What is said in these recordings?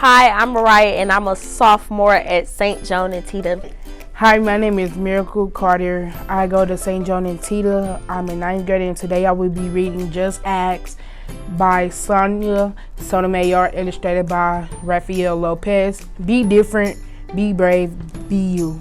Hi, I'm Mariah, and I'm a sophomore at St. Joan and Tita. Hi, my name is Miracle Carter. I go to St. Joan and Tita. I'm in 9th grade, and today I will be reading Just Ask by Sonia, Sotomayor, illustrated by Rafael Lopez. Be different, be brave, be you.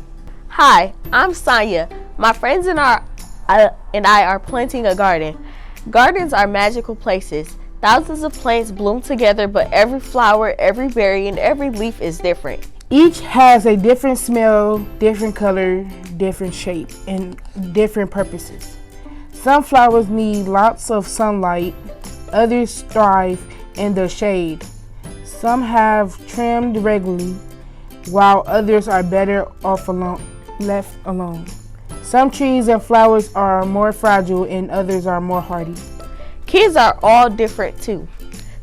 Hi, I'm Sonia. My friends and I are planting a garden. Gardens are magical places. Thousands of plants bloom together, but every flower, every berry, and every leaf is different. Each has a different smell, different color, different shape, and different purposes. Some flowers need lots of sunlight, others thrive in the shade. Some have trimmed regularly, while others are better off left alone. Some trees and flowers are more fragile and others are more hardy. Kids are all different too.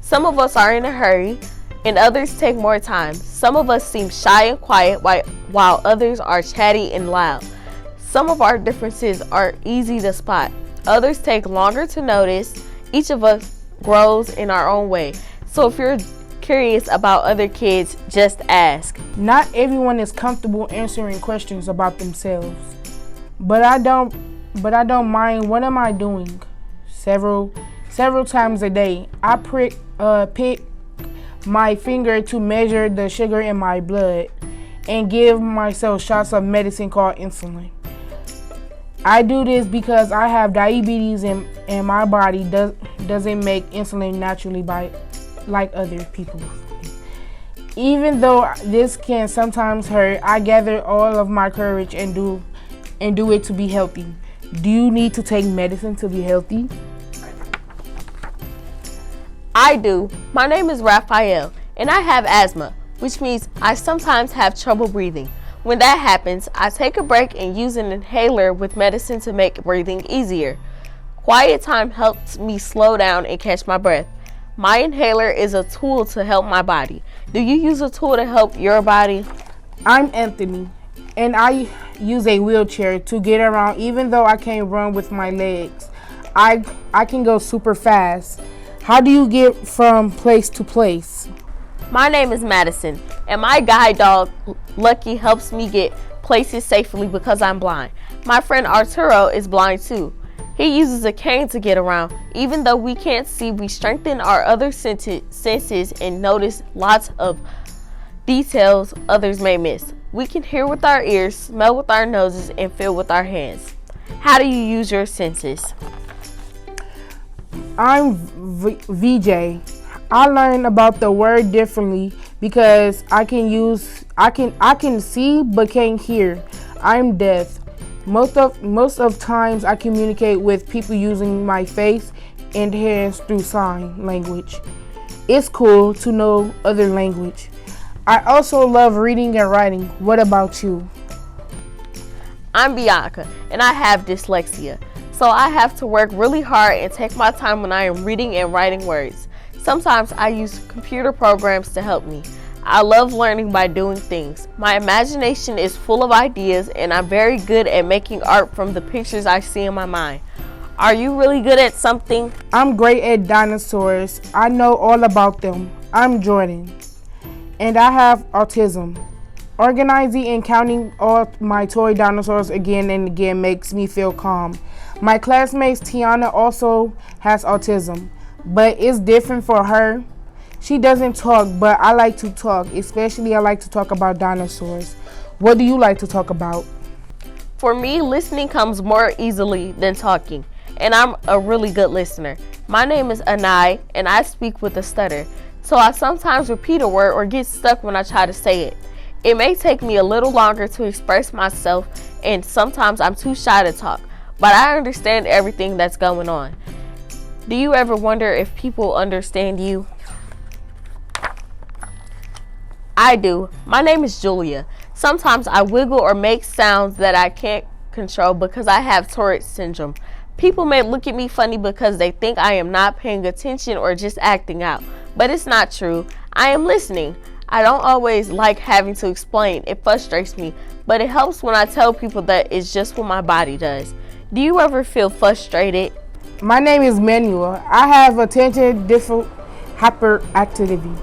Some of us are in a hurry and others take more time. Some of us seem shy and quiet while others are chatty and loud. Some of our differences are easy to spot. Others take longer to notice. Each of us grows in our own way. So if you're curious about other kids, just ask. Not everyone is comfortable answering questions about themselves. But I don't mind. What am I doing? Several times a day, I pick my finger to measure the sugar in my blood and give myself shots of medicine called insulin. I do this because I have diabetes and my body doesn't make insulin naturally like other people. Even though this can sometimes hurt, I gather all of my courage and do it to be healthy. Do you need to take medicine to be healthy? I do. My name is Raphael, and I have asthma, which means I sometimes have trouble breathing. When that happens, I take a break and use an inhaler with medicine to make breathing easier. Quiet time helps me slow down and catch my breath. My inhaler is a tool to help my body. Do you use a tool to help your body? I'm Anthony, and I use a wheelchair to get around. Even though I can't run with my legs, I can go super fast. How do you get from place to place? My name is Madison, and my guide dog, Lucky, helps me get places safely because I'm blind. My friend Arturo is blind too. He uses a cane to get around. Even though we can't see, we strengthen our other senses and notice lots of details others may miss. We can hear with our ears, smell with our noses, and feel with our hands. How do you use your senses? I'm VJ. I learn about the word differently because I can see but can't hear. I'm deaf. Most of times I communicate with people using my face and hands through sign language. It's cool to know other language. I also love reading and writing. What about you? I'm Bianca, and I have dyslexia. So I have to work really hard and take my time when I am reading and writing words. Sometimes I use computer programs to help me. I love learning by doing things. My imagination is full of ideas and I'm very good at making art from the pictures I see in my mind. Are you really good at something? I'm great at dinosaurs. I know all about them. I'm Jordan, and I have autism. Organizing and counting all my toy dinosaurs again and again makes me feel calm. My classmate Tiana also has autism, but it's different for her. She doesn't talk, but I like to talk. Especially I like to talk about dinosaurs. What do you like to talk about? For me, listening comes more easily than talking, and I'm a really good listener. My name is Anai, and I speak with a stutter, so I sometimes repeat a word or get stuck when I try to say it. It may take me a little longer to express myself, and sometimes I'm too shy to talk, but I understand everything that's going on. Do you ever wonder if people understand you? I do. My name is Julia. Sometimes I wiggle or make sounds that I can't control because I have Tourette's syndrome. People may look at me funny because they think I am not paying attention or just acting out, but it's not true. I am listening. I don't always like having to explain. It frustrates me, but it helps when I tell people that it's just what my body does. Do you ever feel frustrated? My name is Manuel. I have attention deficit hyperactivity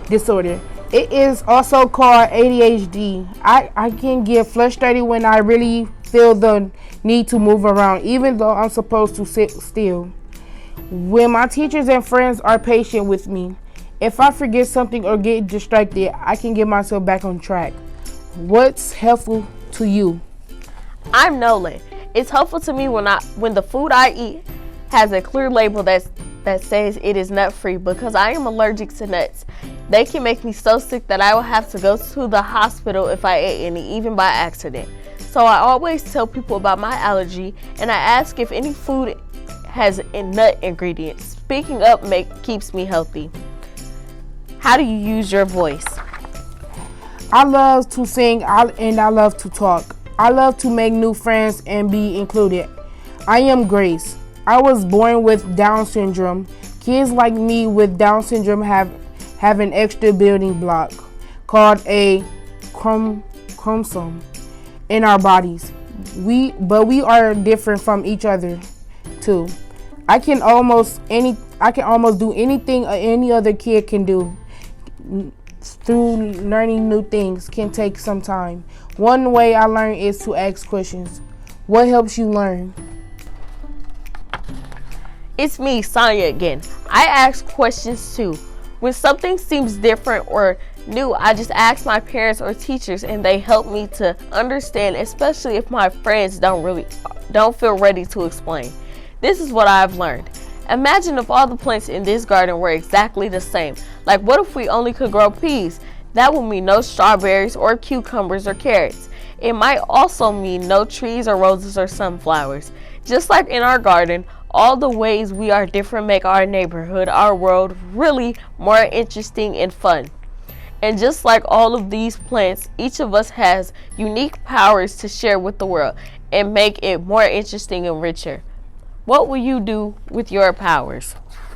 disorder. It is also called ADHD. I can get frustrated when I really feel the need to move around, even though I'm supposed to sit still. When my teachers and friends are patient with me, if I forget something or get distracted, I can get myself back on track. What's helpful to you? I'm Nolan. It's helpful to me when the food I eat has a clear label that says it is nut free, because I am allergic to nuts. They can make me so sick that I will have to go to the hospital if I ate any, even by accident. So I always tell people about my allergy, and I ask if any food has nut ingredients. Speaking up keeps me healthy. How do you use your voice? I love to sing and I love to talk. I love to make new friends and be included. I am Grace. I was born with Down syndrome. Kids like me with Down syndrome have an extra building block called a chromosome in our bodies. But we are different from each other too. I can almost do anything any other kid can do. Through learning new things can take some time. One way I learn is to ask questions. What helps you learn? It's me, Sonia, again. I ask questions too. When something seems different or new, I just ask my parents or teachers, and they help me to understand, especially if my friends don't feel ready to explain. This is what I've learned. Imagine if all the plants in this garden were exactly the same. Like, what if we only could grow peas? That would mean no strawberries or cucumbers or carrots. It might also mean no trees or roses or sunflowers. Just like in our garden, all the ways we are different make our neighborhood, our world, really more interesting and fun. And just like all of these plants, each of us has unique powers to share with the world and make it more interesting and richer. What will you do with your powers?